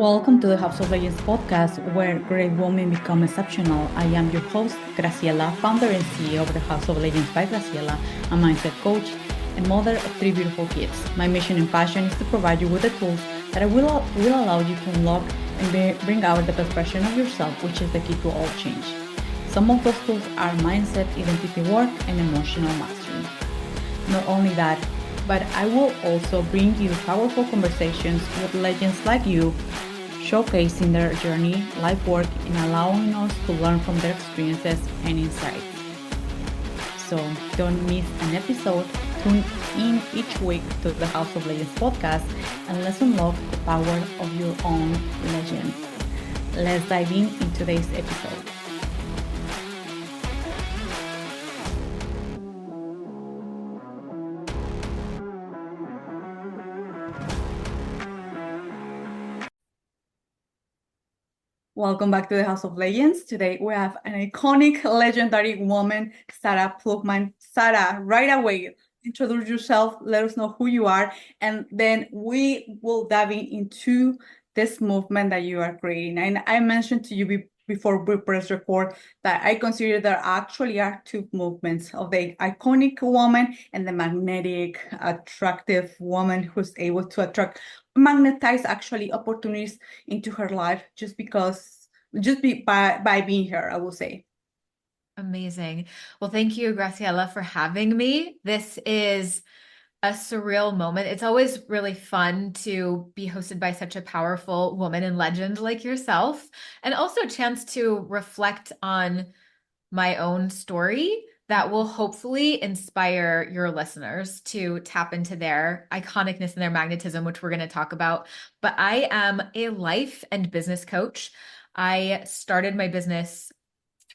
Welcome to the House of Legends podcast, where great women become exceptional. I am your host, Graciela, founder and CEO of the House of Legends by Graciela, a mindset coach and mother of three beautiful kids. My mission and passion is to provide you with the tools that will allow you to unlock and bring out the best version of yourself, which is the key to all change. Some of those tools are mindset, identity work, and emotional mastery. Not only that, but I will also bring you powerful conversations with legends like you, showcasing their journey, life work, and allowing us to learn from their experiences and insights. So don't miss an episode. Tune in each week to the House of Legends podcast and let's unlock the power of your own legend. Let's dive in today's episode. Welcome back to the House of Legends. Today we have an iconic, legendary woman, Sarah Plowman. Sarah, right away, introduce yourself, let us know who you are, and then we will dive into this movement that you are creating. And I mentioned to you before we press record that I consider there actually are two movements of the iconic woman and the magnetic, attractive woman who's able to magnetize actually opportunities into her life by being here, I will say. Amazing. Well, thank you, Graciela, for having me. This is a surreal moment. It's always really fun to be hosted by such a powerful woman and legend like yourself, and also a chance to reflect on my own story that will hopefully inspire your listeners to tap into their iconicness and their magnetism, which we're going to talk about. But I am a life and business coach. I started my business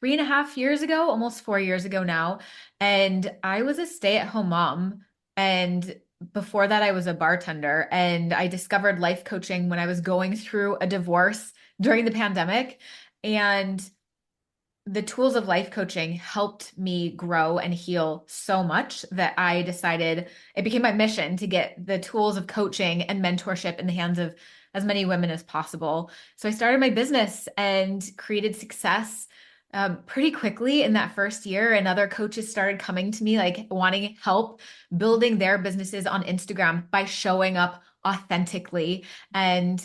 3.5 years ago, almost 4 years ago now. And I was a stay-at-home mom. And before that, I was a bartender. And I discovered life coaching when I was going through a divorce during the pandemic. And the tools of life coaching helped me grow and heal so much that I decided it became my mission to get the tools of coaching and mentorship in the hands of as many women as possible. So I started my business and created success pretty quickly in that first year. And other coaches started coming to me, like wanting help building their businesses on Instagram by showing up authentically and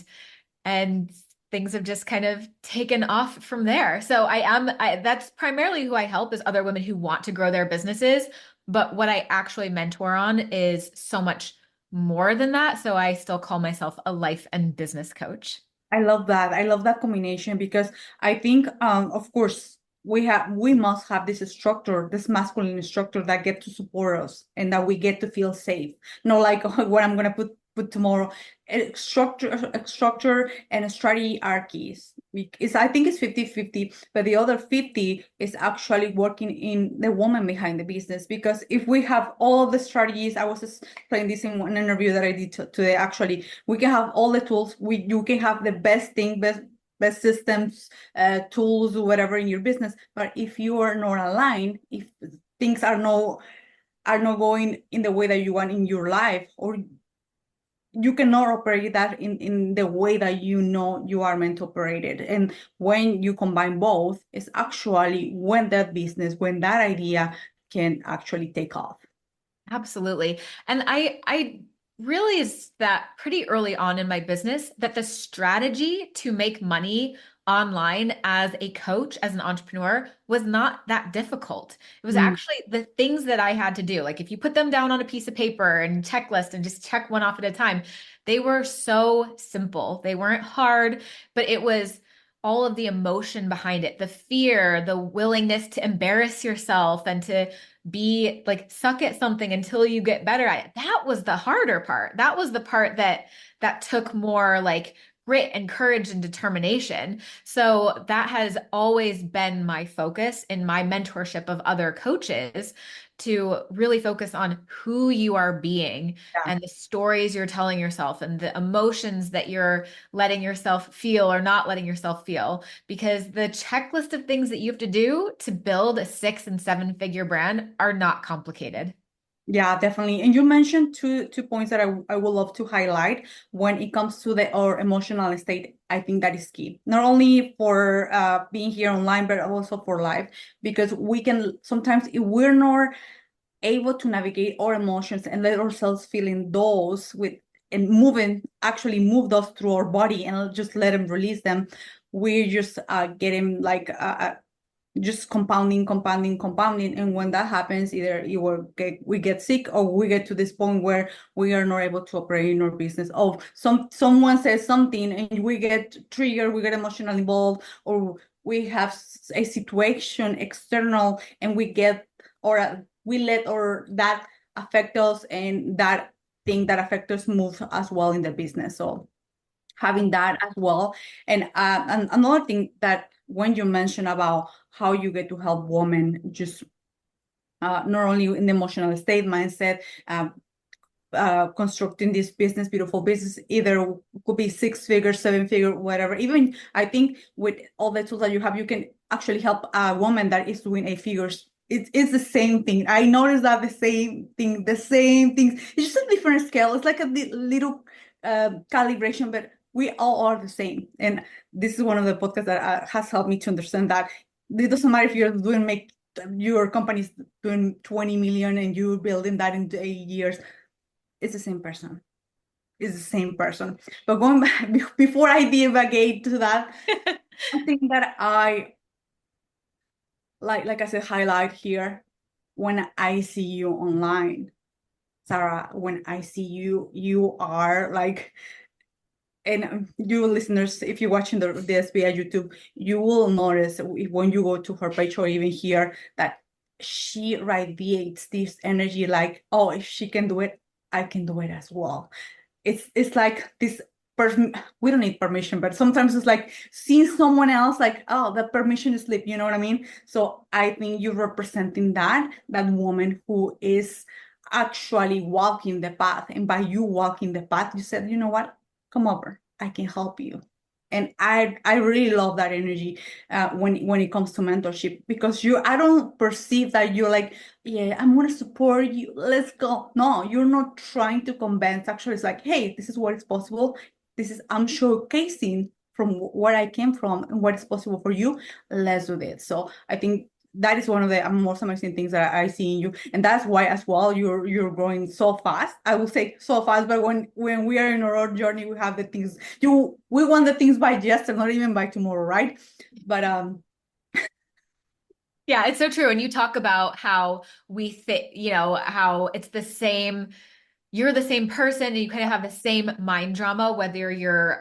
things have just kind of taken off from there. So that's primarily who I help, is other women who want to grow their businesses. But what I actually mentor on is so much more than that. So I still call myself a life and business coach. I love that. I love that combination because I think, of course, we must have this structure, this masculine structure that get to support us and that we get to feel safe. Not like what I'm gonna put tomorrow. A structure and a strategy are keys. I think it's 50-50, but the other 50 is actually working in the woman behind the business. Because if we have all the strategies, I was just playing this in one interview that I did today, actually, we can have all the tools. You can have the best systems, tools, whatever in your business. But if you are not aligned, if things are not going in the way that you want in your life, or you cannot operate that in the way that you are meant to operate it. And when you combine both, it's actually when that idea can actually take off. Absolutely. And I realized that pretty early on in my business that the strategy to make money online as a coach, as an entrepreneur, was not that difficult. It was actually the things that I had to do. Like if you put them down on a piece of paper and checklist and just check one off at a time, they were so simple. They weren't hard, but it was all of the emotion behind it, the fear, the willingness to embarrass yourself and to be like suck at something until you get better at it. That was the harder part. That was the part that took more like grit and courage and determination. So that has always been my focus in my mentorship of other coaches, to really focus on who you are being Yeah. and the stories you're telling yourself and the emotions that you're letting yourself feel or not letting yourself feel. Because the checklist of things that you have to do to build a 6 and 7 figure brand are not complicated. Yeah, definitely. And you mentioned two points that I would love to highlight when it comes to our emotional state I think that is key, not only for being here online, but also for life, because we can sometimes, if we're not able to navigate our emotions and let ourselves feel in those with and actually move those through our body and just let them release them, we're just getting like just compounding. And when that happens, either we get sick, or we get to this point where we are not able to operate in our business. Oh, someone says something and we get triggered, we get emotionally involved, or we have a situation external and we let or that affect us, and that thing that affect us move as well in the business. So having that as well. And another thing that when you mention about how you get to help women just not only in the emotional state mindset, constructing this business, beautiful business, either could be 6 figure, 7 figure, whatever. Even I think with all the tools that you have, you can actually help a woman that is doing 8 figures. It's the same thing. I noticed that the same things. It's just a different scale. It's like a little calibration, but we all are the same. And this is one of the podcasts that has helped me to understand that it doesn't matter if you're doing make your company's doing 20 million and you're building that in 8 years. It's the same person. It's the same person. But going back, before I divagate to that, I think that I like I said, highlight here when I see you online, Sarah. When I see you, you are like, and you listeners, if you're watching this via YouTube, you will notice when you go to her page or even here that she radiates this energy like, oh, if she can do it, I can do it as well. It's like this person, we don't need permission, but sometimes it's like seeing someone else like, oh, the permission is slip, you know what I mean? So I think you're representing that woman who is actually walking the path. And by you walking the path, you said, you know what, come over, I can help you. And I really love that energy when it comes to mentorship, because I don't perceive that you're like, yeah, I'm going to support you, let's go. No, you're not trying to convince. Actually, it's like, hey, this is what is possible. I'm showcasing from where I came from and what is possible for you. Let's do this. So I think that is one of the most amazing things that I see in you. And that's why as well, you're growing so fast. I will say so fast, but when we are in our own journey, we have the things we want the things by yesterday, not even by tomorrow, right? But Yeah, it's so true. And you talk about how we fit, how it's the same, you're the same person and you kind of have the same mind drama, whether you've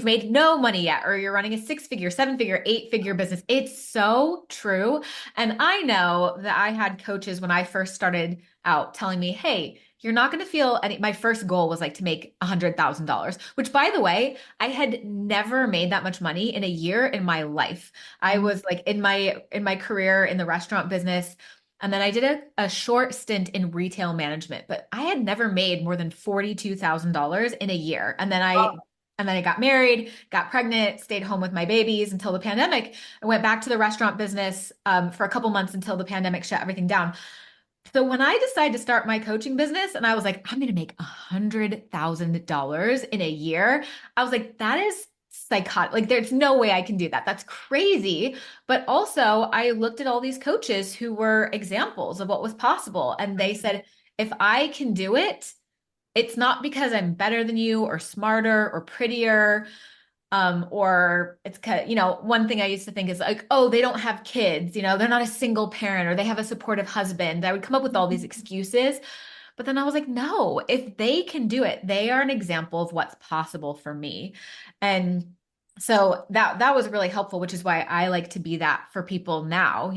made no money yet, or you're running a 6 figure, 7 figure, 8 figure business. It's so true. And I know that I had coaches when I first started out telling me, hey, you're not going to feel any. My first goal was like to make $100,000, which by the way, I had never made that much money in a year in my life. I was like in my career in the restaurant business. And then I did a short stint in retail management, but I had never made more than $42,000 in a year. And then I got married, got pregnant, stayed home with my babies until the pandemic. I went back to the restaurant business for a couple months until the pandemic shut everything down. So when I decided to start my coaching business and I was like, I'm going to make $100,000 in a year, I was like, that is psychotic. Like, there's no way I can do that. That's crazy. But also, I looked at all these coaches who were examples of what was possible. And they said, if I can do it, it's not because I'm better than you or smarter or prettier. Or it's one thing I used to think is like, oh, they don't have kids, they're not a single parent, or they have a supportive husband. I would come up with all these excuses. But then I was like, no, if they can do it, they are an example of what's possible for me. And so that was really helpful, which is why I like to be that for people now.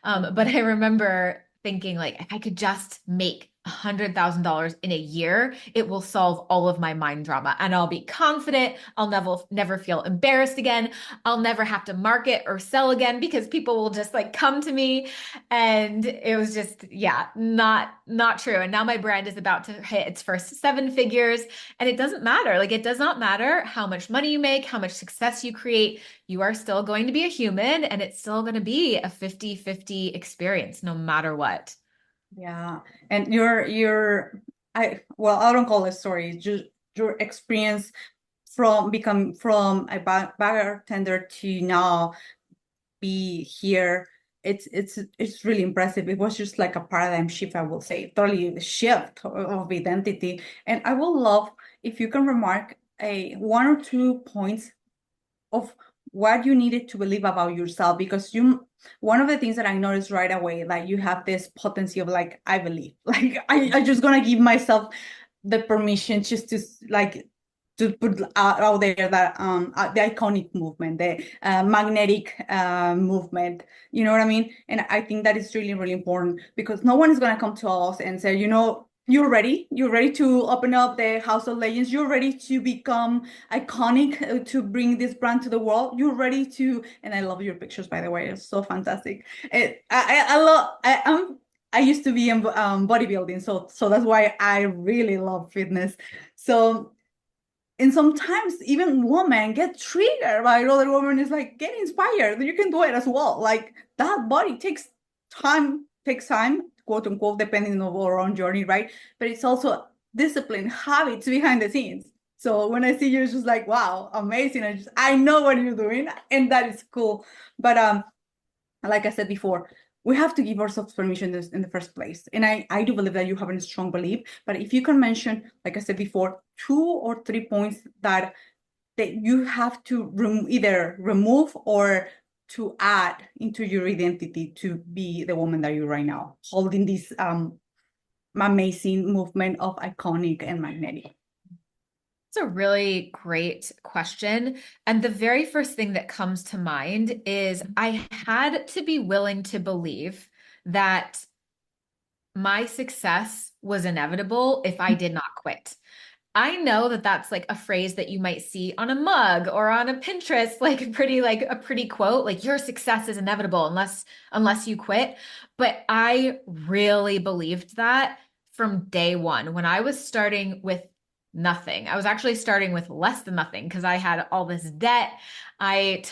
But I remember thinking like, if I could just make $100,000 in a year, it will solve all of my mind drama and I'll be confident. I'll never feel embarrassed again. I'll never have to market or sell again because people will just like come to me. And it was just, yeah, not true. And now my brand is about to hit its first 7 figures, and it doesn't matter. Like, it does not matter how much money you make, how much success you create. You are still going to be a human, and it's still going to be a 50-50 experience no matter what. yeah, and I don't call it story, just your experience from a bartender to now be here. It's really impressive. It was just like a paradigm shift, I will say, totally the shift of identity. And I will love if you can remark a one or two points of what you needed to believe about yourself, because you one of the things that I noticed right away, like you have this potency of like, I believe, like I just gonna give myself the permission just to like to put out there that the iconic movement, the magnetic movement, you know what I mean? And I think that is really, really important, because no one is going to come to us and say, you're ready to open up the House of Legends, you're ready to become iconic, to bring this brand to the world, you're ready to. And I love your pictures, by the way, it's so fantastic. I love I used to be in bodybuilding, so that's why I really love fitness. So, and sometimes even women get triggered by other women. Is like, get inspired. You can do it as well. Like that body takes time, quote unquote, depending on our own journey, right? But it's also discipline, habits behind the scenes. So when I see you, it's just like, wow, amazing. I know what you're doing, and that is cool. But like I said before, we have to give ourselves permission in the first place. And I do believe that you have a strong belief. But if you can mention, like I said before, 2 or 3 points that you have to either remove or to add into your identity to be the woman that you're right now, holding this amazing movement of iconic and magnetic. It's a really great question. And the very first thing that comes to mind is I had to be willing to believe that my success was inevitable if I did not quit. I know that that's like a phrase that you might see on a mug or on a Pinterest, like a pretty quote, like your success is inevitable unless you quit. But I really believed that from day one when I was starting with nothing. I was actually starting with less than nothing because I had all this debt. I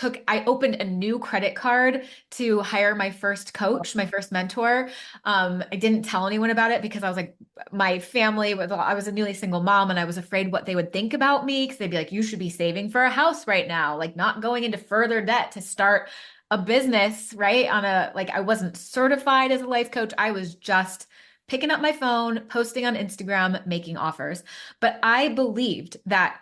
opened a new credit card to hire my first coach, my first mentor. I didn't tell anyone about it because I was like, my family I was a newly single mom and I was afraid what they would think about me because they'd be like, you should be saving for a house right now, like not going into further debt to start a business, right? I wasn't certified as a life coach. I was just picking up my phone, posting on Instagram, making offers. But I believed that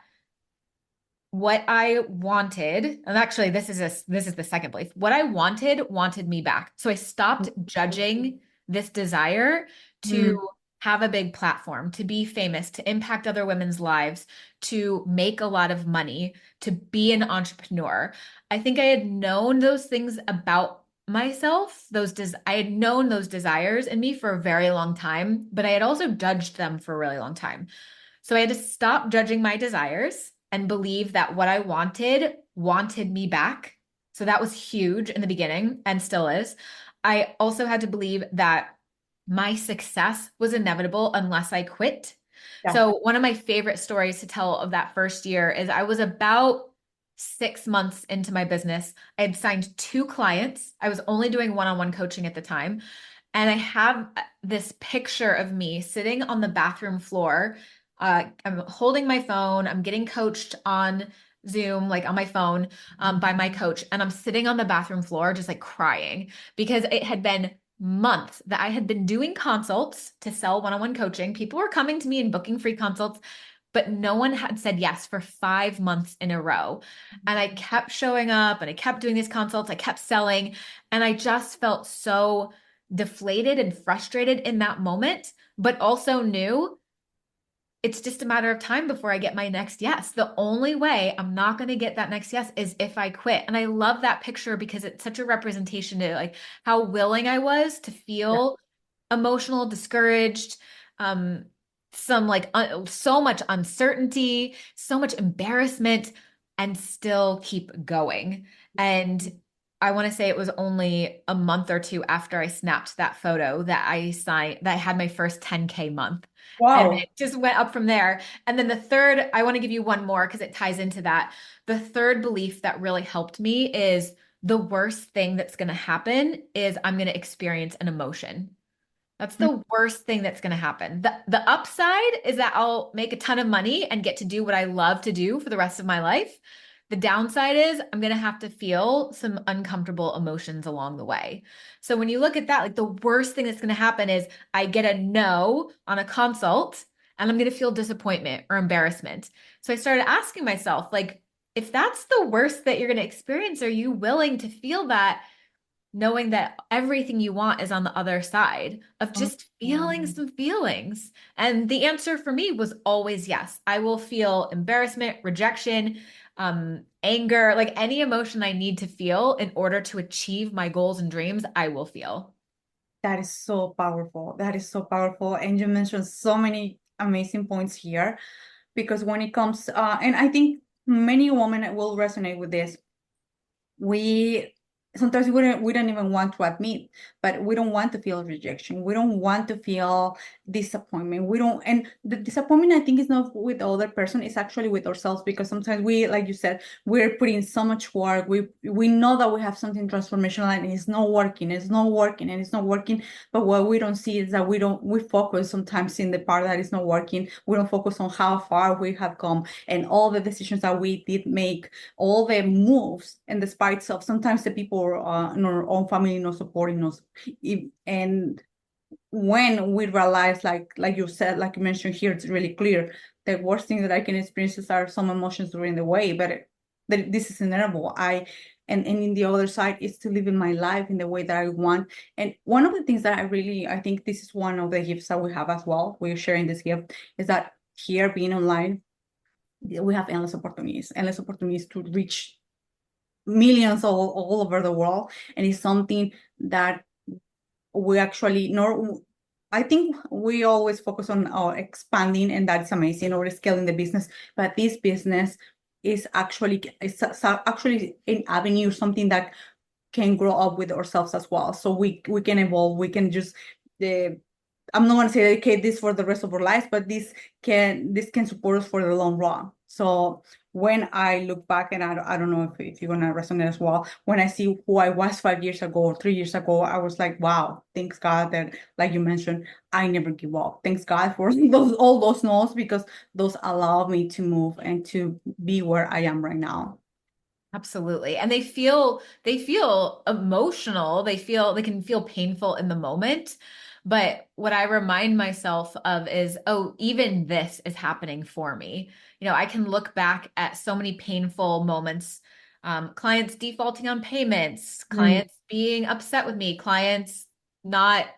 what I wanted, and actually this is the second belief. What I wanted me back. So I stopped judging this desire Mm. to have a big platform, to be famous, to impact other women's lives, to make a lot of money, to be an entrepreneur. I think I had known those things about myself, I had known those desires in me for a very long time, but I had also judged them for a really long time. So I had to stop judging my desires and believe that what I wanted me back. So that was huge in the beginning and still is. I also had to believe that my success was inevitable unless I quit. Yeah. So one of my favorite stories to tell of that first year is I was about 6 months into my business. I had signed 2 clients. I was only doing one-on-one coaching at the time. And I have this picture of me sitting on the bathroom floor. I'm holding my phone. I'm getting coached on Zoom, like on my phone, by my coach. And I'm sitting on the bathroom floor, just like crying because it had been months that I had been doing consults to sell one-on-one coaching. People were coming to me and booking free consults, but no one had said yes for 5 months in a row. And I kept showing up and I kept doing these consults. I kept selling. And I just felt so deflated and frustrated in that moment, but also knew it's just a matter of time before I get my next yes. The only way I'm not going to get that next yes is if I quit. And I love that picture because it's such a representation to like how willing I was to Yeah. feel emotional, discouraged, so much uncertainty, so much embarrassment, and still keep going. And I want to say it was only a month or two after I snapped that photo that I had my first 10K month. And Wow. it just went up from there. And then the third, I want to give you one more because it ties into that. The third belief that really helped me is the worst thing that's going to happen is I'm going to experience an emotion. That's the worst thing that's going to happen. The upside is that I'll make a ton of money and get to do what I love to do for the rest of my life. The downside is I'm going to have to feel some uncomfortable emotions along the way. So when you look at that, like the worst thing that's going to happen is I get a no on a consult and I'm going to feel disappointment or embarrassment. So I started asking myself, like, if that's the worst that you're going to experience, are you willing to feel that, knowing that everything you want is on the other side of Oh, just feeling some feelings? And the answer for me was always yes. I will feel embarrassment, rejection, anger, like any emotion I need to feel in order to achieve my goals and dreams, I will feel. that is so powerful. That is so powerful. And you mentioned so many amazing points here because when it comes, and I think many women will resonate with this. We sometimes we don't even want to admit, but we don't want to feel rejection, we don't want to feel disappointment, we don't, and the disappointment I think is not with the other person, it's actually with ourselves, because sometimes we, like you said, we're putting so much work, we know that we have something transformational and it's not working, and it's not working, but what we don't see is that we focus sometimes in the part that is not working, we don't focus on how far we have come and all the decisions that we did make, all the moves and the spite of sometimes the people in our own family not supporting us. And when we realize, like you said, like you mentioned here, it's really clear. The worst thing that I can experience are some emotions during the way, but this is inevitable. And in the other side is to live in my life in the way that I want. And one of the things that I think this is one of the gifts that we have as well. We're sharing this gift is that here being online, we have endless opportunities to reach millions all over the world. And it's something that we actually nor I think we always focus on expanding, and that's amazing, or scaling the business. But this business is actually an avenue, something that can grow up with ourselves as well. So we can evolve. We can just uh, I'm not going to say dedicate this for the rest of our lives, but this can support us for the long run. So when I look back, and I don't know if you're going to resonate as well, when I see who I was 5 years ago or 3 years ago, I was like, wow, thanks God that, like you mentioned, I never give up. Thanks God for all those no's, because those allow me to move and to be where I am right now. Absolutely. And they feel emotional. They can feel painful in the moment. But what I remind myself of is, oh, even this is happening for me. I can look back at so many painful moments, clients defaulting on payments, Mm, clients being upset with me, clients not,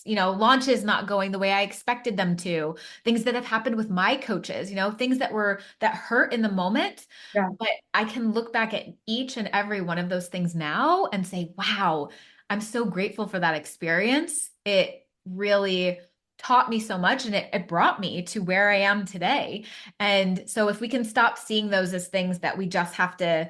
launches not going the way I expected them to, things that have happened with my coaches, things that hurt in the moment. yeah. But I can look back at each and every one of those things now and say, wow, I'm so grateful for that experience. It really taught me so much, and it brought me to where I am today. And so if we can stop seeing those as things that we just have to,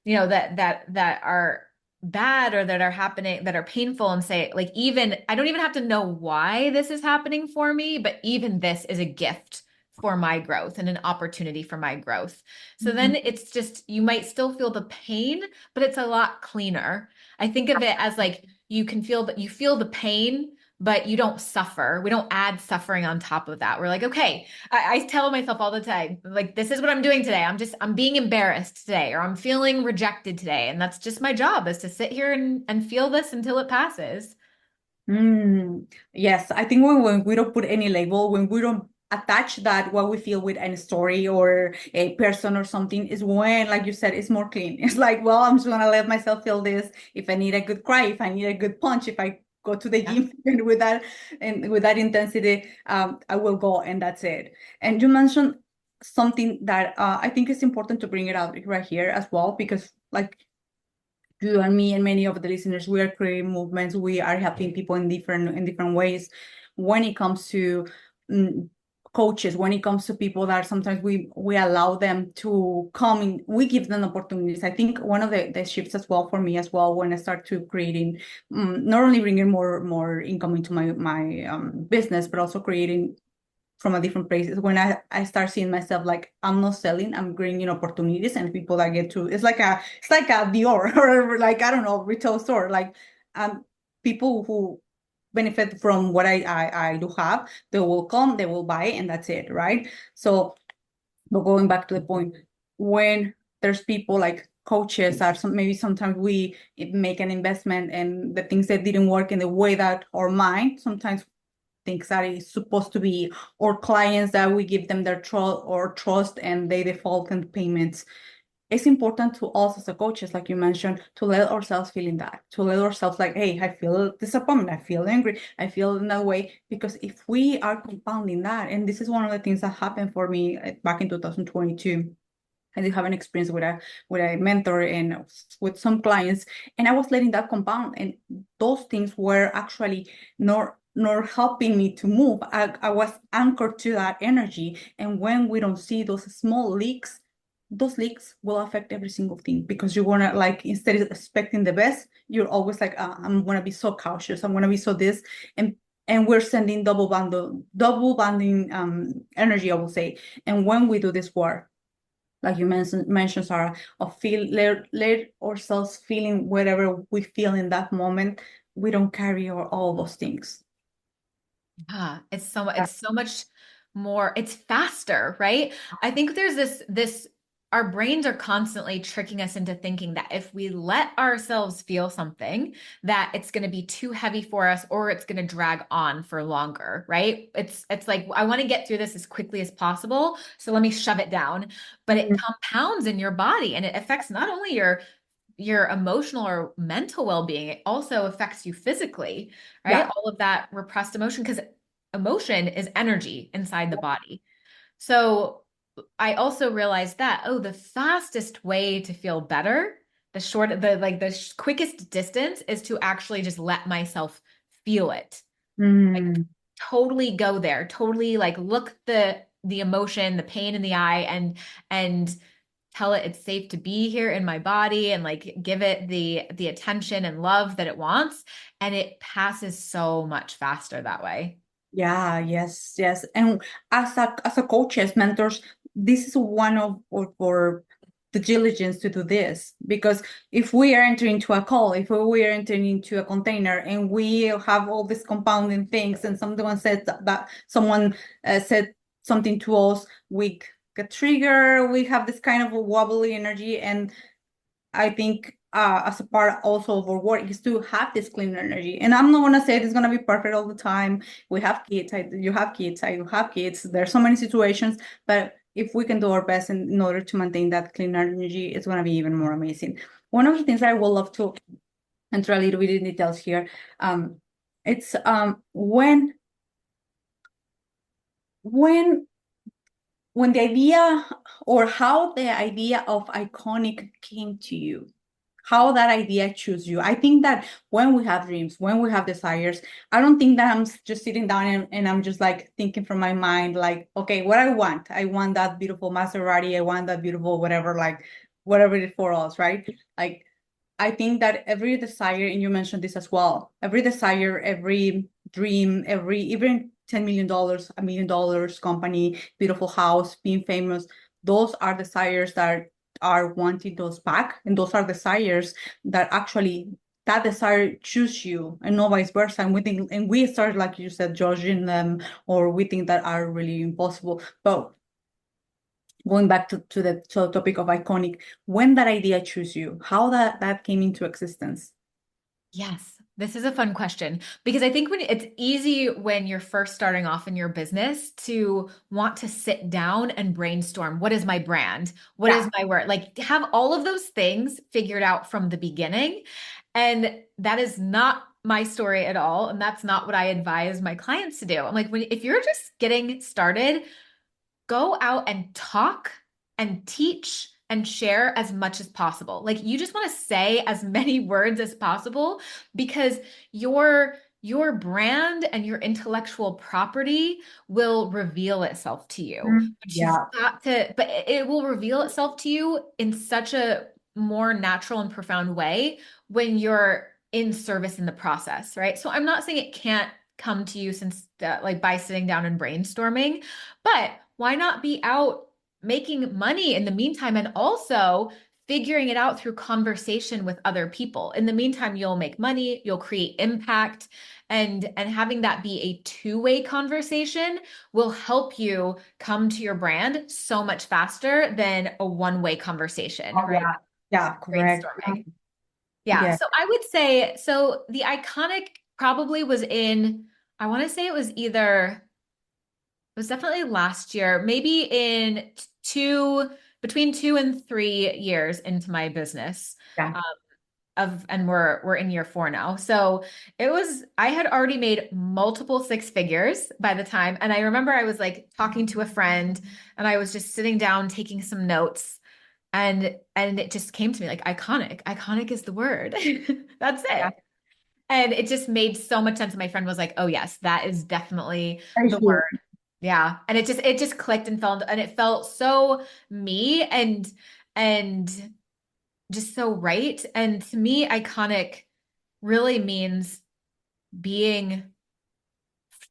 that are bad or that are happening, that are painful, and say, like, even I don't even have to know why this is happening for me, but even this is a gift for my growth and an opportunity for my growth. So Mhm. then it's just, you might still feel the pain, but it's a lot cleaner. I think of it as like you can feel that you feel the pain, but you don't suffer. We don't add suffering on top of that. We're like, okay, I tell myself all the time, like, this is what I'm doing today. I'm being embarrassed today, or I'm feeling rejected today. And that's just my job, is to sit here and feel this until it passes. Yes, I think when we don't put any label, when we don't attach that what we feel with any story or a person or something, is when, like you said, it's more clean. It's like, well, I'm just gonna let myself feel this. If I need a good cry, if I need a good punch, if I go to the Yeah. gym and with that intensity, I will go, and that's it. And you mentioned something that I think is important to bring it out right here as well, because like you and me and many of the listeners, we are creating movements. We are helping people in different ways. When it comes to mm, coaches, when it comes to people that sometimes we allow them to come in, we give them opportunities. I think one of the shifts as well for me as well, when I start to creating, not only bringing more income into my business, but also creating from a different places, when I start seeing myself like I'm not selling, I'm bringing opportunities, and people that get to, it's like a Dior or like, I don't know, retail store, like people who benefit from what I do have. They will come, they will buy, and that's it, right? So, but going back to the point, when there's people like coaches or maybe sometimes we make an investment and the things that didn't work in the way that our mind sometimes thinks that it's supposed to be, or clients that we give them their trust and they default in payments. It's important to us as a coaches, like you mentioned, to let ourselves feel in that, to let ourselves like, hey, I feel disappointed, I feel angry, I feel in that way. Because if we are compounding that, and this is one of the things that happened for me back in 2022. I did have an experience with a mentor and with some clients, and I was letting that compound, and those things were actually nor helping me to move. I was anchored to that energy, and when we don't see those small leaks, those leaks will affect every single thing, because you're gonna, like, instead of expecting the best, you're always like, I'm gonna be so cautious, I'm gonna be so this, and we're sending double banding energy, I will say. And when we do this work, like you mentioned, Sarah, of let ourselves feeling whatever we feel in that moment, we don't carry all those things. Yeah, it's so much more, it's faster, right? I think there's this our brains are constantly tricking us into thinking that if we let ourselves feel something, that it's going to be too heavy for us or it's going to drag on for longer, right? It's like I want to get through this as quickly as possible, so let me shove it down. But it Mhm. compounds in your body and it affects not only your emotional or mental well-being, it also affects you physically, right? Yeah. All of that repressed emotion, because emotion is energy inside the body. So I also realized that, oh, the fastest way to feel better, the quickest distance is to actually just let myself feel it. Like Mm. totally go there, totally like look the emotion, the pain in the eye and tell it it's safe to be here in my body and like give it the attention and love that it wants, and it passes so much faster that way. Yeah, yes, yes. And as a coaches, mentors, this is one of for the diligence to do this. Because if we are entering into a call, if we are entering into a container and we have all these compounding things, and someone said that someone said something to us, we get triggered, we have this kind of a wobbly energy. And I think as a part also of our work is to have this clean energy. And I'm not gonna say it's gonna be perfect all the time. We have kids. You have kids. I have kids. There's so many situations, but if we can do our best in order to maintain that clean energy, it's gonna be even more amazing. One of the things I would love to enter a little bit in details here, it's when when the idea, or how the idea of iconic came to you, how that idea chose you. I think that when we have dreams, when we have desires, I don't think that I'm just sitting down and I'm just like thinking from my mind, like, okay, what I want that beautiful Maserati, I want that beautiful whatever, like whatever it is for us, right? Like, I think that every desire, and you mentioned this as well, every desire, every dream, every even $10 million, $1 million company, beautiful house, being famous, those are desires that are wanting those back. And those are desires that actually that desire choose you, and no vice versa. And we think, and we start, like you said, judging them, or we think that are really impossible. But going back to the topic of iconic, when that idea chose you, how that came into existence. Yes, this is a fun question because I think when it's easy when you're first starting off in your business to want to sit down and brainstorm. What is my brand? What is Yeah. my word? Like have all of those things figured out from the beginning. And that is not my story at all. And that's not what I advise my clients to do. I'm like, if you're just getting started, go out and talk and teach and share as much as possible. Like you just want to say as many words as possible because your brand and your intellectual property will reveal itself to you. But you've Yeah. got to, but it will reveal itself to you in such a more natural and profound way when you're in service in the process, right? So I'm not saying it can't come to you since like by sitting down and brainstorming, but why not be out making money in the meantime and also figuring it out through conversation with other people. In the meantime, you'll make money, you'll create impact, and having that be a two-way conversation will help you come to your brand so much faster than a one-way conversation, Oh, right? yeah. Yeah, correct. Brainstorming. Yeah. Yeah. So I would say, so the iconic probably was in, I want to say it was either, it was definitely last year, maybe in between 2 and 3 years into my business. Yeah. Um, and we're in year 4 now. So it was, I had already made multiple six figures by the time. And I remember I was like talking to a friend and I was just sitting down taking some notes, and it just came to me like iconic is the word. That's Yeah. it. And it just made so much sense. And my friend was like, oh yes, that is definitely I the should. word. Yeah. And it just clicked and felt, and it felt so me and just so right. And to me, iconic really means being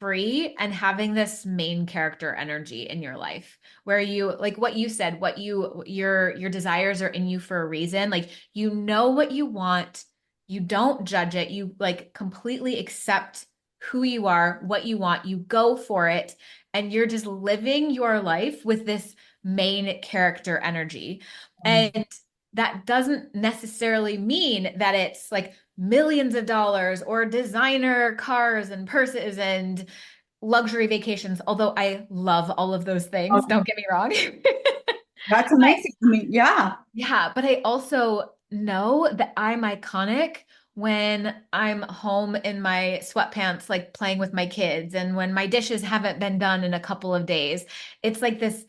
free and having this main character energy in your life where you, like what you said, your desires are in you for a reason. Like you know what you want, you don't judge it, you like completely accept who you are, what you want, you go for it, and you're just living your life with this main character energy. And that doesn't necessarily mean that it's like millions of dollars or designer cars and purses and luxury vacations, although I love all of those things, Oh, don't get me wrong. that's amazing. I mean, yeah. Yeah, but I also know that I'm iconic when I'm home in my sweatpants, like playing with my kids, and when my dishes haven't been done in a couple of days. It's like this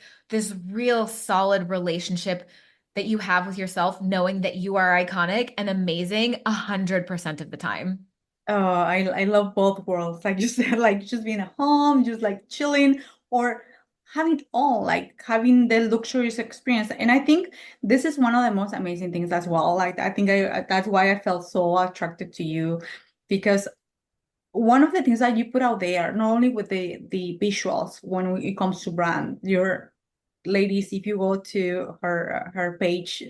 real solid relationship that you have with yourself, knowing that you are iconic and amazing 100% of the time. Oh, I love both worlds. Like you said, like just being at home, just like chilling, or having it all, like having the luxurious experience. And I think this is one of the most amazing things as well. Like I think that's why I felt so attracted to you, because one of the things that you put out there, not only with the visuals when it comes to brand, your ladies, if you go to her page,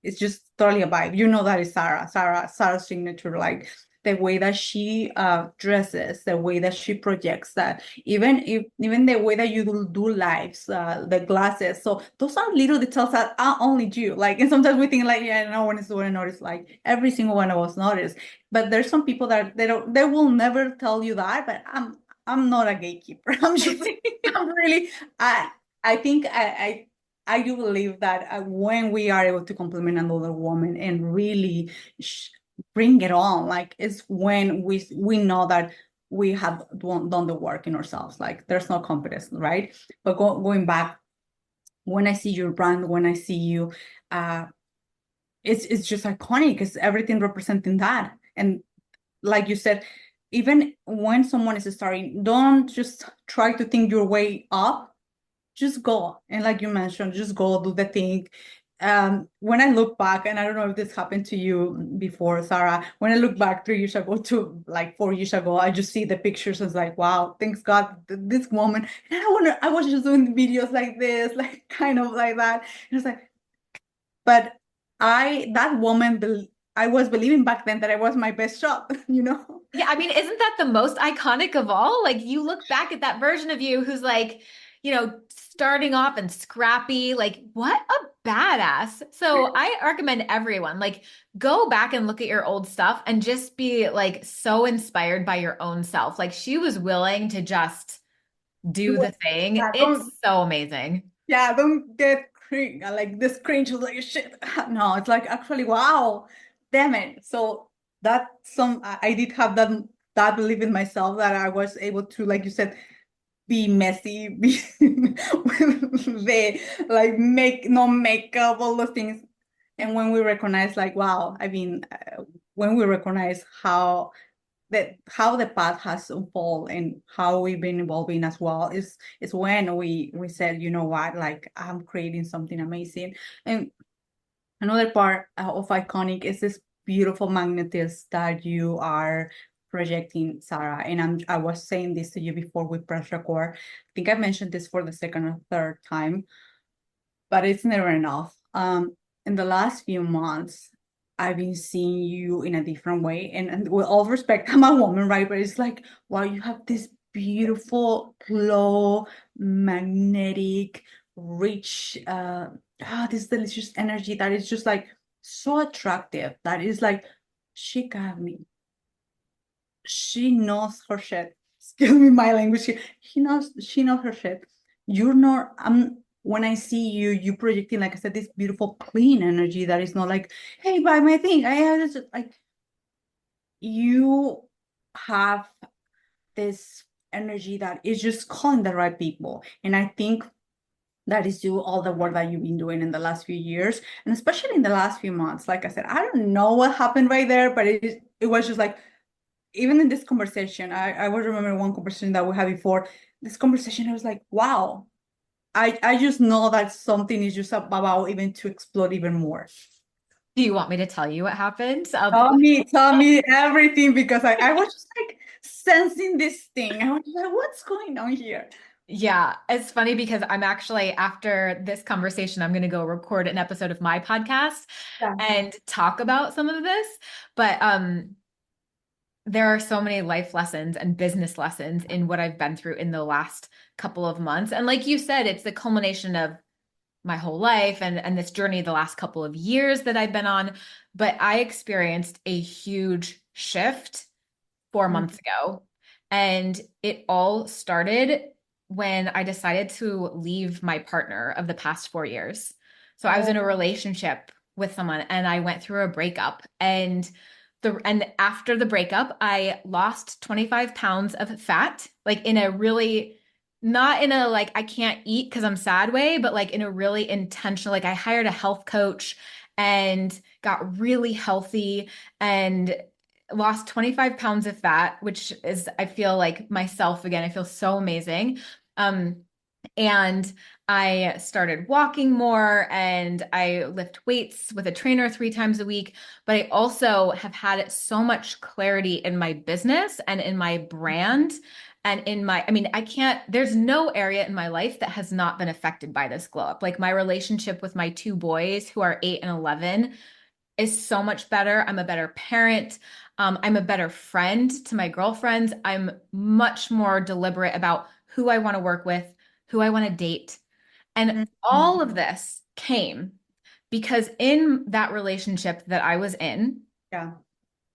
it's just totally a vibe. You know that is Sarah's signature, like the way that she dresses, the way that she projects that, even the way that you do lives, the glasses. So those are little details that are only you. Like, and sometimes we think like, yeah, no one is going to notice. Like every single one of us notice. But there's some people that they will never tell you that. But I'm not a gatekeeper. I'm really I think I do believe that when we are able to compliment another woman and really bring it on, like it's when we know that we have done the work in ourselves. Like there's no competence, right? But going back, when I see your brand, when I see you, uh, it's just iconic. It's everything representing that. And like you said, even when someone is starting, don't just try to think your way up, just go. And like you mentioned, just go do the thing. When I look back, and I don't know if this happened to you before, Sarah, when I look back 3 years ago to like 4 years ago, I just see the pictures and it's like, wow, thanks God, this woman. And I was just doing videos like this, like kind of like that. And it's like, but that woman, I was believing back then that I was my best shot, you know? Yeah, I mean, isn't that the most iconic of all? Like you look back at that version of you who's like, starting off and scrappy, like what a badass. So I recommend everyone like go back and look at your old stuff and just be like so inspired by your own self. Like she was willing to just do Do the it. thing. Yeah, It's so amazing. yeah, don't get like this cringe like shit. No, it's like actually wow, damn it. So that I did have that belief in myself that I was able to, like you said, be messy, be with the like make no makeup, all those things. And when we recognize like wow, I mean, when we recognize how the path has unfolded and how we've been evolving as well is when we said, you know what, like I'm creating something amazing. And another part of iconic is this beautiful magnetism that you are projecting, Sarah. And I was saying this to you before we press record. I think I mentioned this for the second or third time, but it's never enough. in the last few months, I've been seeing you in a different way. And with all respect, I'm a woman, right? But it's like, wow, you have this beautiful, glow, magnetic, rich, this delicious energy that is just like so attractive. That is like, she got me. She knows her shit. Excuse me, my language. She knows her shit. You're not, when I see you, you projecting, like I said, this beautiful, clean energy that is not like, hey, buy my thing. I have this, like, you have this energy that is just calling the right people. And I think that is due all the work that you've been doing in the last few years, and especially in the last few months. Like I said, I don't know what happened right there, but it was just like, even in this conversation, I was remembering one conversation that we had before this conversation. I was like, wow, I just know that something is just about even to explode even more. Do you want me to tell you what happened? Tell me everything, because I was just like sensing this thing. I was like, what's going on here? Yeah, it's funny because I'm actually, after this conversation, I'm going to go record an episode of my podcast Yeah. and talk about some of this. But there are so many life lessons and business lessons in what I've been through in the last couple of months. And like you said, it's the culmination of my whole life and this journey the last couple of years that I've been on. But I experienced a huge shift 4 months ago. And it all started when I decided to leave my partner of the past 4 years. So I was in a relationship with someone and I went through a breakup. And after the breakup, I lost 25 pounds of fat, like in a really, not in a like I can't eat because I'm sad way, but like in a really intentional, like I hired a health coach and got really healthy and lost 25 pounds of fat, which is, I feel like myself again. I feel so amazing. Um, and I started walking more and I lift weights with a trainer 3 times a week. But I also have had so much clarity in my business and in my brand and in my, I mean, I can't, there's no area in my life that has not been affected by this glow up. Like my relationship with my two boys who are 8 and 11 is so much better. I'm a better parent. I'm a better friend to my girlfriends. I'm much more deliberate about who I want to work with, who I want to date. And Mhm. all of this came because in that relationship that I was in, Yeah,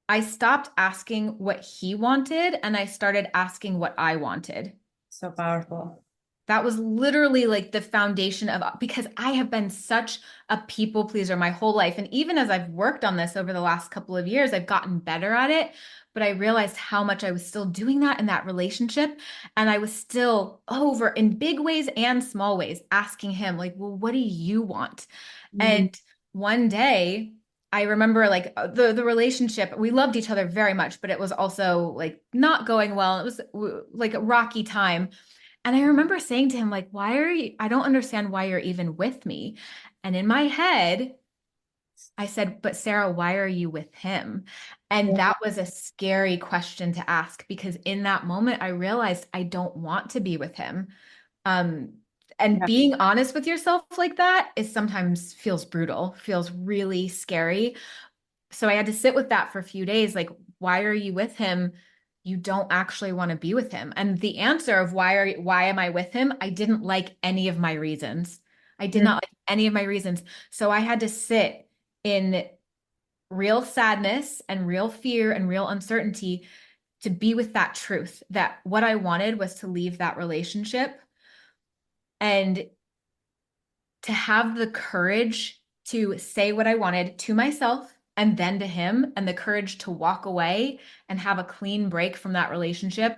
I stopped asking what he wanted and I started asking what I wanted. so powerful. That was literally like the foundation of, because I have been such a people pleaser my whole life. And even as I've worked on this over the last couple of years, I've gotten better at it. But I realized how much I was still doing that in that relationship. And I was still over in big ways and small ways asking him, like, well, what do you want? Mhm. And one day, I remember like the relationship, we loved each other very much, but it was also like not going well. It was like a rocky time. And I remember saying to him, like, why are you, I don't understand why you're even with me. And in my head, I said, but Sarah, why are you with him? And Yeah. that was a scary question to ask because in that moment, I realized I don't want to be with him. Um, and Yeah. being honest with yourself like that is sometimes feels brutal, feels really scary. So I had to sit with that for a few days. Like, why are you with him? You don't actually want to be with him. And the answer of why am I with him? I didn't like any of my reasons. I did Mhm. not like any of my reasons. So I had to sit in real sadness and real fear and real uncertainty to be with that truth that what I wanted was to leave that relationship and to have the courage to say what I wanted to myself and then to him, and the courage to walk away and have a clean break from that relationship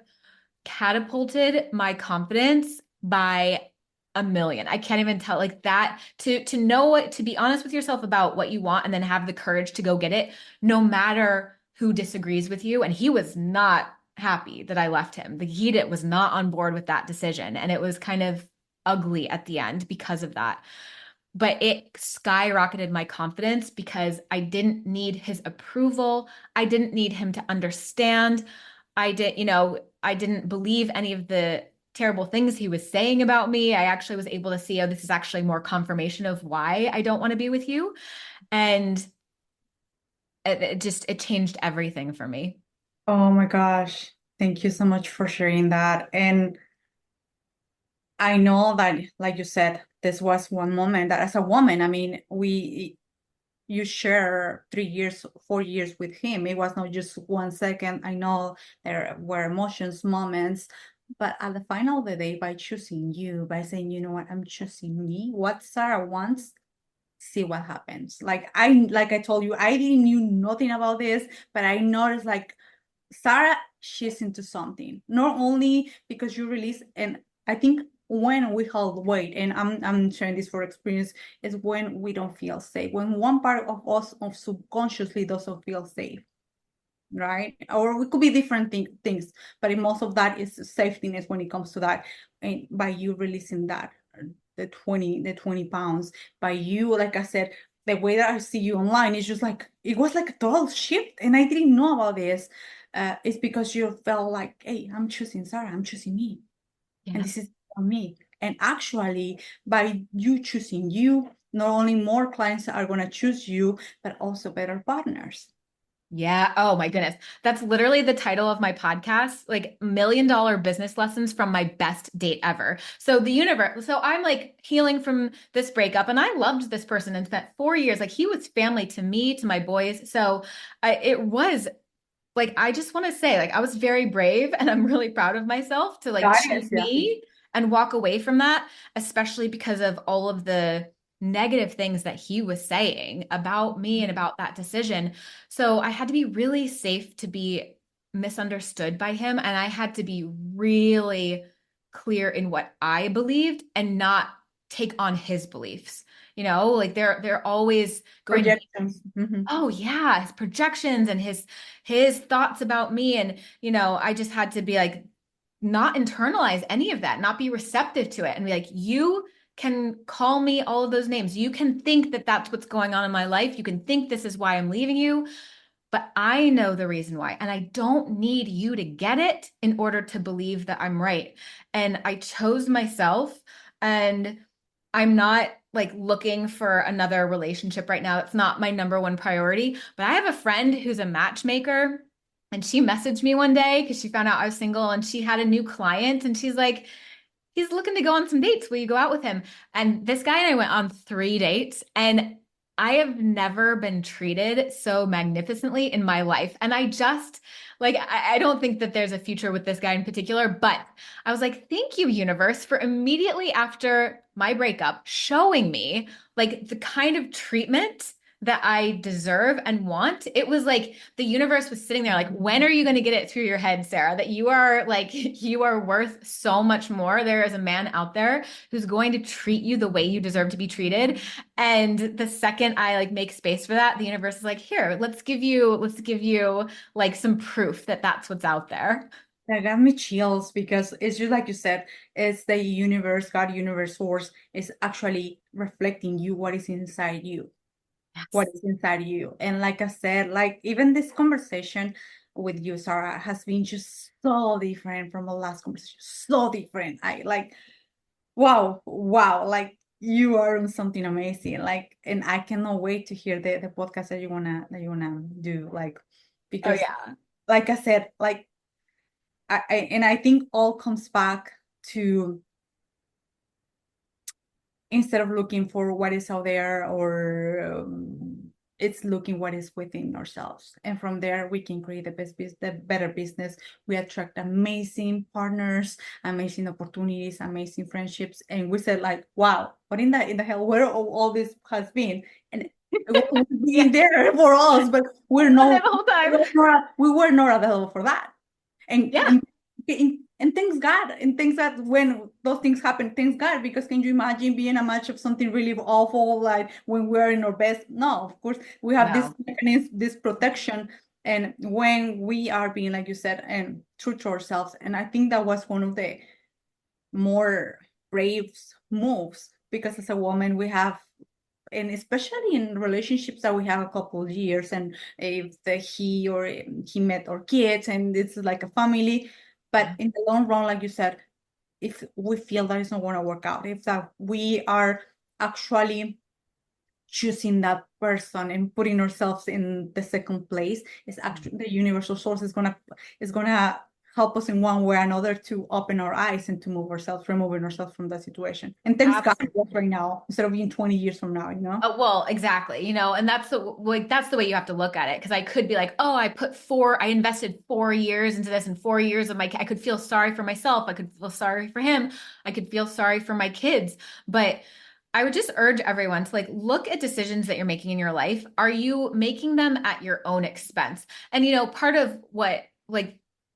catapulted my confidence by a million. I can't even tell like that to know what to be honest with yourself about what you want and then have the courage to go get it no matter who disagrees with you. And he was not happy that I left him. Was not on board with that decision and it was kind of ugly at the end because of that. But it skyrocketed my confidence because I didn't need his approval. I didn't need him to understand. I didn't believe any of the terrible things he was saying about me, I actually was able to see, oh, this is actually more confirmation of why I don't want to be with you. And it changed everything for me. Oh my gosh. Thank you so much for sharing that. And I know that, like you said, this was one moment that as a woman, I mean, you share 3 years, 4 years with him. It was not just 1 second. I know there were emotions, moments, but at the final of the day, by choosing you, by saying, you know what, I'm choosing me, what Sarah wants, see what happens. Like I told you, I didn't knew nothing about this, but I noticed like Sarah, she's into something. Not only because you release, and I think when we hold weight, and I'm sharing this for experience, is when we don't feel safe. When one part of us of subconsciously doesn't feel safe, right? Or it could be different things, but in most of that is safetyness when it comes to that. And by you releasing that, the 20 pounds, by you, like I said, the way that I see you online is just like it was like a total shift, and I didn't know about this. It's because you felt like, hey, I'm choosing Sarah, I'm choosing me, and Yeah. this is for me. And actually, by you choosing you, not only more clients are gonna choose you, but also better partners. Yeah. Oh my goodness. That's literally the title of my podcast, like $1 million business lessons from my best date ever. So the universe, so I'm like healing from this breakup and I loved this person and spent 4 years. Like he was family to me, to my boys. So it was like, I just want to say, like, I was very brave and I'm really proud of myself to like That is, choose yeah. me and walk away from that, especially because of all of the negative things that he was saying about me and about that decision. So I had to be really safe to be misunderstood by him. And I had to be really clear in what I believed and not take on his beliefs. You know, like they're always going to be, Projections. Mhm. oh yeah, his projections and his thoughts about me. And I just had to be like, not internalize any of that, not be receptive to it, and be like, you can call me all of those names, you can think that that's what's going on in my life, you can think this is why I'm leaving you, but I know the reason why, and I don't need you to get it in order to believe that I'm right. And I chose myself, and I'm not like looking for another relationship right now. It's not my number one priority. But I have a friend who's a matchmaker, and she messaged me one day because she found out I was single and she had a new client. And she's like, he's looking to go on some dates. Will you go out with him? And this guy and I went on 3 dates, and I have never been treated so magnificently in my life. And I just like, I don't think that there's a future with this guy in particular, but I was like, thank you, universe, for immediately after my breakup showing me like the kind of treatment that I deserve and want. It was like the universe was sitting there like, when are you going to get it through your head, Sarah, that you are like, you are worth so much more. There is a man out there who's going to treat you the way you deserve to be treated. And the second I like make space for that, the universe is like, here, let's give you like some proof that that's what's out there. That got me chills because it's just like you said, it's the universe, God, universe, source is actually reflecting you what is inside you, what Yes. is inside you. And like I said, like even this conversation with you, Sarah, has been just so different from the last conversation. So different. I like, wow, wow, like you are on something amazing. Like, and I cannot wait to hear the podcast that you wanna do. Like, Oh because yeah. like I said, like I think all comes back to instead of looking for what is out there or it's looking what is within ourselves, and from there we can create the best business, the better business. We attract amazing partners, amazing opportunities, amazing friendships, and we said like, wow, what in the hell, where all this has been? And it was Yeah. being there for us, but we're Been there no the whole time. we were not available for that. and Yeah. and and thanks God, and thanks that when those things happen, thanks God, because can you imagine being a match of something really awful, like when we're in our best? No, of course we have this No. mechanism, this protection, and when we are being, like you said, and true to ourselves. And I think that was one of the more brave moves, because as a woman we have, and especially in relationships that we have a couple of years, and if he or he met our kids and it's like a family, but in the long run, like you said, if we feel that it's not going to work out, if that we are actually choosing that person and putting ourselves in the second place, is actually the universal source is gonna help us in one way or another to open our eyes and to removing ourselves from that situation. And thanks God right now instead of being 20 years from now, you know? Well, exactly, and that's the way you have to look at it. Because I could be like, oh, I invested 4 years into this, and 4 years of I could feel sorry for myself. I could feel sorry for him. I could feel sorry for my kids. But I would just urge everyone to look at decisions that you're making in your life. Are you making them at your own expense? And part of what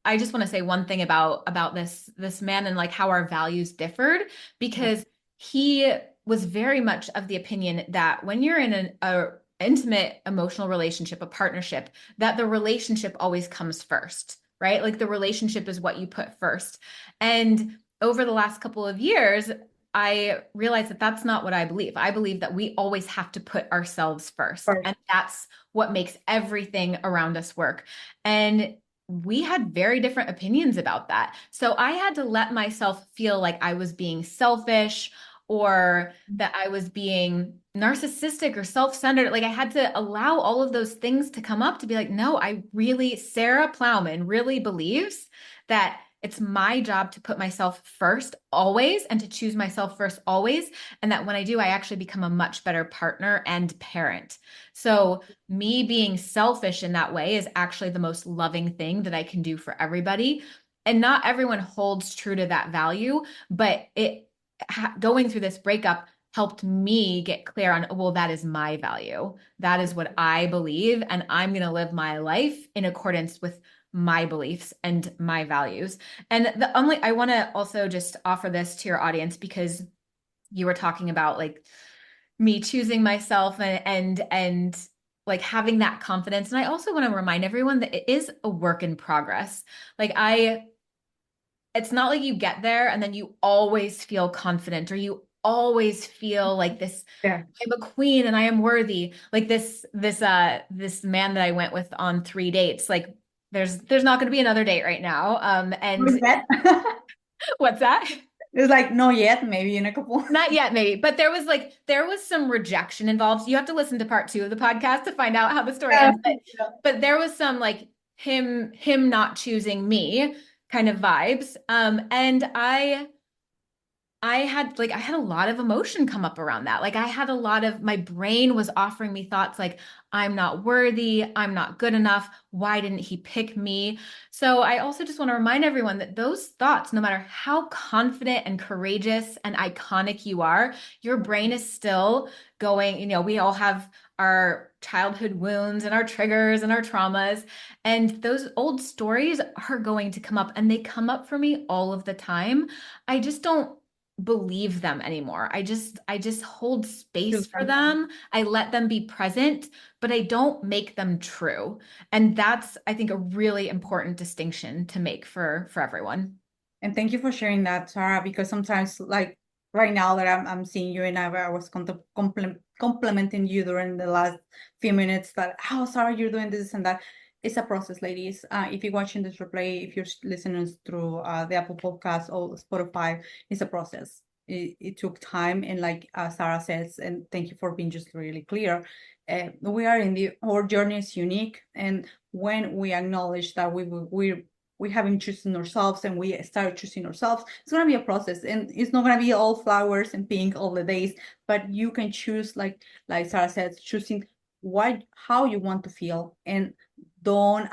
I just want to say one thing about this man and how our values differed, because he was very much of the opinion that when you're in a intimate emotional relationship, a partnership, that the relationship always comes first, right? The relationship is what you put first. And over the last couple of years, I realized that that's not what I believe. I believe that we always have to put ourselves first, and that's what makes everything around us work. And we had very different opinions about that. So I had to let myself feel like I was being selfish, or that I was being narcissistic or self-centered. I had to allow all of those things to come up to be like, no, Sarah Plowman really believes that it's my job to put myself first always, and to choose myself first always. And that when I do, I actually become a much better partner and parent. So me being selfish in that way is actually the most loving thing that I can do for everybody. And not everyone holds true to that value, but going through this breakup helped me get clear on, well, that is my value. That is what I believe. And I'm going to live my life in accordance with my beliefs and my values. And I want to also just offer this to your audience, because you were talking about me choosing myself and having that confidence. And I also want to remind everyone that it is a work in progress. It's not like you get there and then you always feel confident, or you always feel like this, I'm a queen and I am worthy. This man that I went with on 3 dates, there's not going to be another date right now. And what's that? It's no yet, maybe in a couple. Not yet, maybe. But there was some rejection involved. You have to listen to part 2 of the podcast to find out how the story ends. But there was some him not choosing me kind of vibes. And I had a lot of emotion come up around that. I had my brain was offering me thoughts like, I'm not worthy, I'm not good enough, why didn't he pick me? So I also just want to remind everyone that those thoughts, no matter how confident and courageous and iconic you are, your brain is still going, we all have our childhood wounds and our triggers and our traumas, and those old stories are going to come up, and they come up for me all of the time. I just don't believe them anymore. I just hold space for them. I let them be present, but I don't make them true. And that's, I think, a really important distinction to make for everyone. And thank you for sharing that, Sarah, because sometimes right now that I'm seeing you, and I was complimenting you during the last few minutes that, oh, Sarah, you're doing this and that. It's a process, ladies. If you're watching this replay, if you're listening through the Apple Podcast or Spotify, it's a process. It took time, and Sarah says, and thank you for being just really clear. We are our journey is unique, and when we acknowledge that we haven't chosen ourselves and we start choosing ourselves, it's going to be a process, and it's not going to be all flowers and pink all the days, but you can choose, like Sarah said, choosing how you want to feel, and don't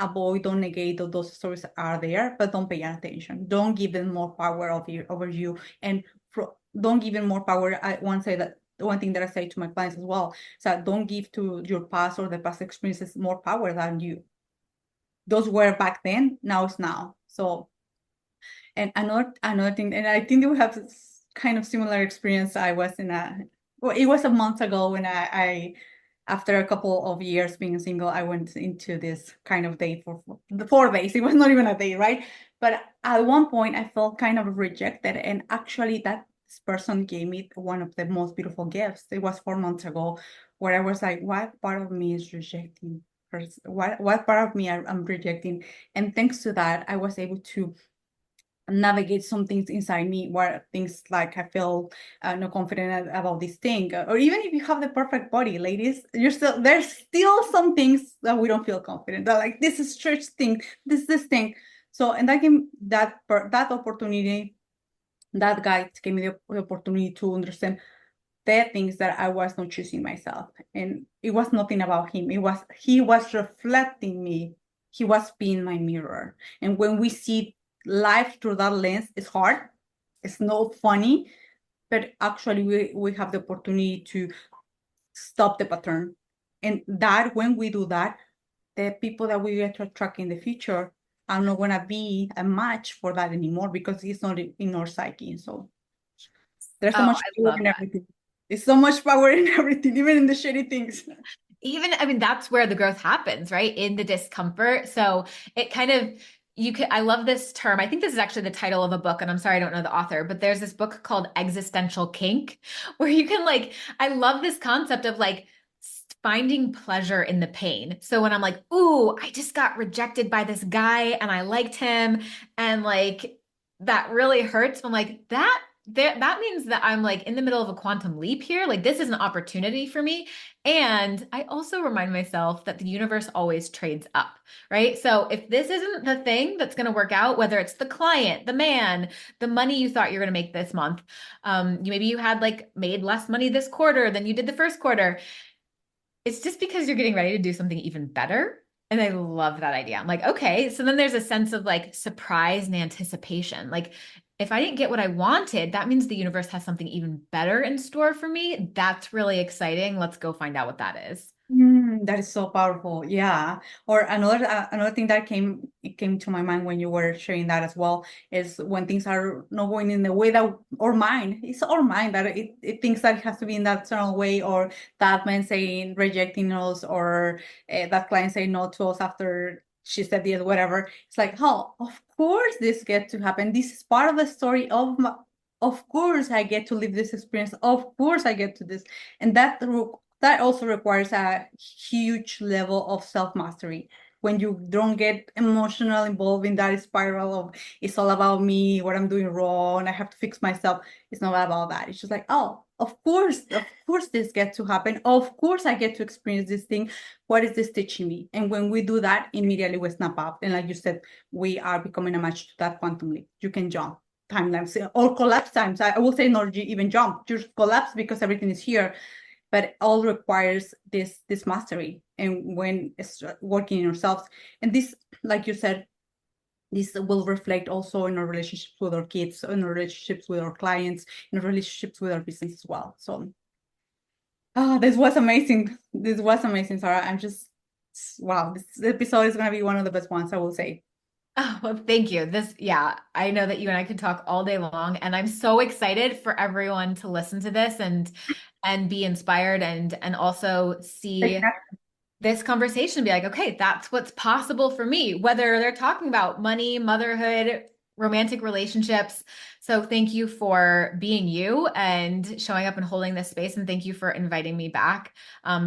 negate that those stories are there, but don't pay attention. Don't give them more power over you, and don't give them more power. I want to say that one thing that I say to my clients as well, so don't give to your past or the past experiences more power than you. Those were back then, now it's now. So, and another thing, and I think we have this kind of similar experience. I was it was a month ago when I after a couple of years being single, I went into this kind of date for the 4 days. It was not even a date, right? But at one point I felt kind of rejected, and actually that person gave me one of the most beautiful gifts. It was 4 months ago, where I was like, what part of me is rejecting? What part of me I'm rejecting? And thanks to that, I was able to navigate some things inside me where things like I feel not confident about this thing, or even if you have the perfect body, ladies, there's still some things that we don't feel confident. That like this is church thing, this thing. So and that gave that opportunity, that guy gave me the opportunity to understand the things that I was not choosing myself. And it was nothing about him. He was reflecting me. He was being my mirror. And when we see life through that lens, it's hard. It's not funny, but actually we have the opportunity to stop the pattern. And that when we do that, the people that we get to attract in the future are not gonna be a match for that anymore because it's not in our psyche. So there's so Oh, much I power love in that. everything. There's so much power in everything, even in the shitty things. Even, I mean, that's where the growth happens, right? In the discomfort. So it kind of, you could, I love this term. I think this is actually the title of a book, and I'm sorry, I don't know the author, but there's this book called Existential Kink, where you can like, I love this concept of like finding pleasure in the pain. So when I'm like, ooh, I just got rejected by this guy and I liked him, and like that really hurts. I'm like, that means that I'm like in the middle of a quantum leap here. Like this is an opportunity for me. And I also remind myself that the universe always trades up, right? So if this isn't the thing that's going to work out, whether it's the client, the man, the money you thought you're going to make this month, maybe you had like made less money this quarter than you did the first quarter. It's just because you're getting ready to do something even better. And I love that idea. I'm like, okay, so then there's a sense of like surprise and anticipation. Like, if I didn't get what I wanted, that means the universe has something even better in store for me. That's really exciting. Let's go find out what that is. That is so powerful. Yeah. Or another thing that came to my mind when you were sharing that as well is when things are not going in the way that our mind, it's our mind that it thinks that it has to be in that certain way, or that man saying rejecting us, or that client saying no to us after she said yes, whatever. It's like, oh, of course this gets to happen. This is part of the story of my. Of course, I get to live this experience. Of course, I get to this, and that also requires a huge level of self-mastery. When you don't get emotional involved in that spiral of it's all about me, what I'm doing wrong, I have to fix myself. It's not about that. It's just like, oh, of course this gets to happen. Of course I get to experience this thing. What is this teaching me? And when we do that, immediately we snap up. And like you said, we are becoming a match to that quantum leap. You can jump timelines or collapse times. I will say not even jump, just collapse because everything is here, but all requires this mastery, and when it's working in ourselves, and this, like you said, this will reflect also in our relationships with our kids, in our relationships with our clients, in our relationships with our business as well. So this was amazing, Sarah. I'm just, wow, this episode is going to be one of the best ones, I will say. Oh, well, thank you. Yeah, I know that you and I could talk all day long, and I'm so excited for everyone to listen to this and be inspired and also see Exactly. this conversation, be like, okay, that's what's possible for me, whether they're talking about money, motherhood, romantic relationships. So thank you for being you and showing up and holding this space. And thank you for inviting me back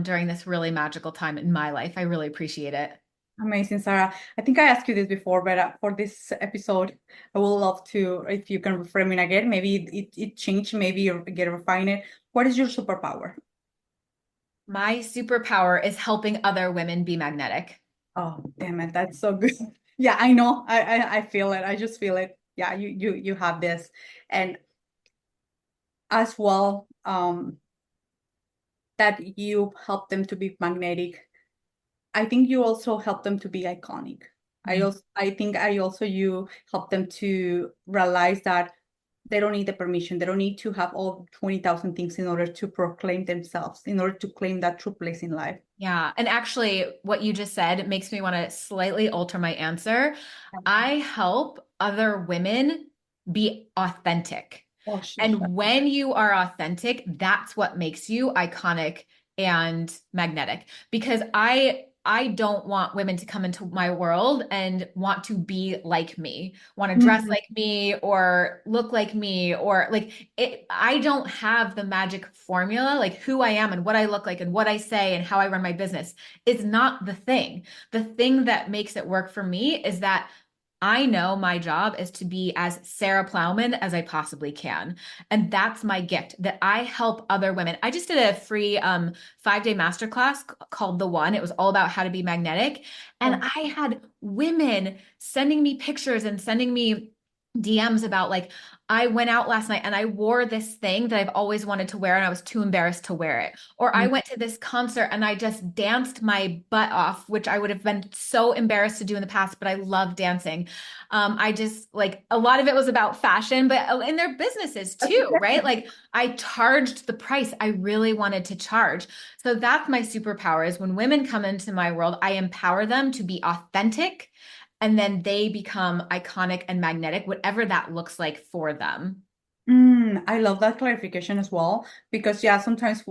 during this really magical time in my life. I really appreciate it. Amazing, Sarah. I think I asked you this before, but for this episode, I would love to, if you can reframe it again, maybe it changed, maybe you get refine it. What is your superpower? My superpower is helping other women be magnetic. Oh, damn it, that's so good. Yeah, I know. I feel it. I just feel it. Yeah, you have this, and as well, that you help them to be magnetic. I think you also help them to be iconic. I think I also you help them to realize that they don't need the permission. They don't need to have all 20,000 things in order to proclaim themselves, in order to claim that true place in life. Yeah. And actually, what you just said makes me want to slightly alter my answer. I help other women be authentic. Oh, sheesh. And when you are authentic, that's what makes you iconic and magnetic. Because I don't want women to come into my world and want to be like me, want to dress Mhm. like me or look like me or like it. I don't have the magic formula, like who I am and what I look like and what I say and how I run my business is not the thing. The thing that makes it work for me is that I know my job is to be as Sarah Plowman as I possibly can. And that's my gift that I help other women. I just did a free 5-day masterclass called The One. It was all about how to be magnetic. And Oh. I had women sending me pictures and sending me DMs about like, I went out last night and I wore this thing that I've always wanted to wear and I was too embarrassed to wear it. Or I went to this concert and I just danced my butt off, which I would have been so embarrassed to do in the past, but I love dancing. I just like a lot of it was about fashion, but in their businesses too, right? Like I charged the price I really wanted to charge. So that's my superpower is when women come into my world, I empower them to be authentic and then they become iconic and magnetic, whatever that looks like for them. I love that clarification as well because yeah, sometimes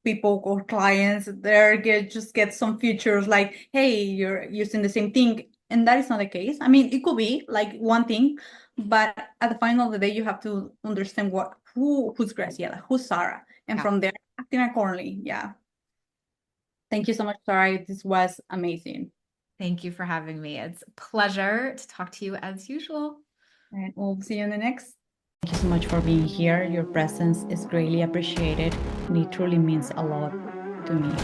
people or clients there get some features like, hey, you're using the same thing, and that is not the case. I mean, it could be like one thing, but at the final of the day, you have to understand who's Graciela, who's Sarah, and Yeah. from there acting accordingly. Yeah. Thank you so much, Sarah. This was amazing. Thank you for having me. It's a pleasure to talk to you as usual. And we'll see you in the next. Thank you so much for being here. Your presence is greatly appreciated, and it truly means a lot to me.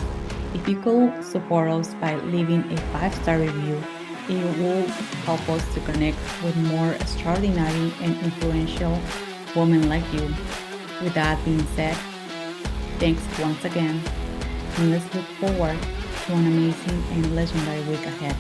If you could support us by leaving a 5-star review, it will help us to connect with more extraordinary and influential women like you. With that being said, thanks once again, and let's look forward to an amazing and legendary week ahead.